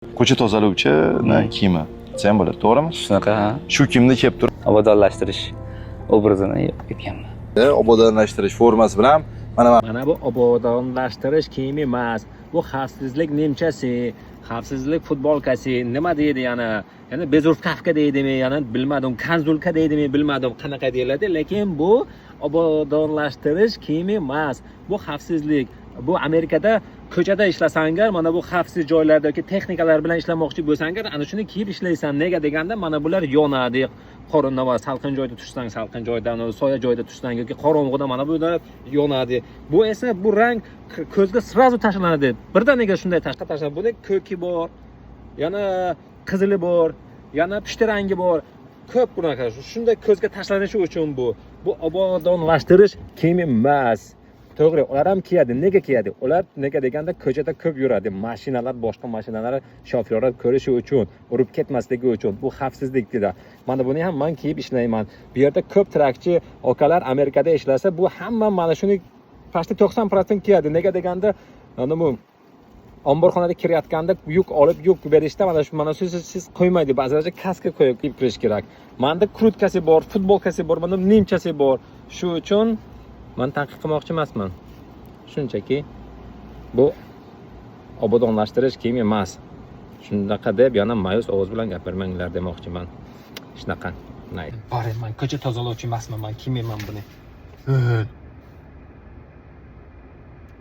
Ko'cha tozalovchi kiyimi desa ham bo'ladi, to'g'rimi? Shunaqa, ha. Shu kiyimni kiyib turib, Obodonlashtirish obrazini yetganman. obodonlashtirish formasi bilan Mana bu obodonlashtirish kiyimi emas. Bu xavfsizlik nimchasi, xavfsizlik futbolkasi, nima deydi yana bezurfkafka deydimi, yana bilmadim, kanzulka deydimi, bilmadim qanaqa deyiladi, lekin bu obodonlashtirish kiyimi emas. Bu xavfsizlik. Bu Amerikada ko'chada ishlasangar, mana bu xavfsiz joylardagi texnikalar bilan ishlamoqchi bo'lsangar, ana shuni kiyib ishlaysan. Nega deganda, mana bular yonadi. Qorinda va salqin joyda tursang, salqin joyda, soya joyda tursang yoki qorong'uda mana bular yonadi. Bu esa bu rang ko'zga srazu tashlanadi. Birdaniga shunday tashlanadi. Bunda ko'ki bor, yana qizili bor, yana pushti rangi bor. Ko'p bunaqa. Shunday ko'zga tashlanishi uchun bu obodonlashtirish kiyimi emas. To'g'ri, ular ham kiyadi. Nega kiyadi? Ular nega deganda ko'chada ko'p yuradi. Mashinalar, boshqa mashinalar shofyorlar ko'rishi uchun, urib ketmasligi uchun. Bu xavfsizlikda. Mana buni ham men kiyib ishlayman. Bu yerda ko'p trakchi okalar Amerikada ishlasa, bu hamma mana shuni pasti 90% kiyadi. Nega deganda, mana bu omborxonada kirayotganda yuk olib yuk berishda mana shu siz qo'ymaydi. Ba'zilarga kaska qo'yib kirish kerak. Menda kurtkasi bor, futbolkasi bor, mana nimchasi bor. Shu uchun men tanqid qilmoqchi emasman. Shunchaki bu obodonlashtirish kiyimi emas. Shunaqa deb yana ma'yus ovoz bilan gapirmanglar demoqchiman. Shunaqa. Boring, men ko'cha tozalovchi emasman, men kiymayman buni.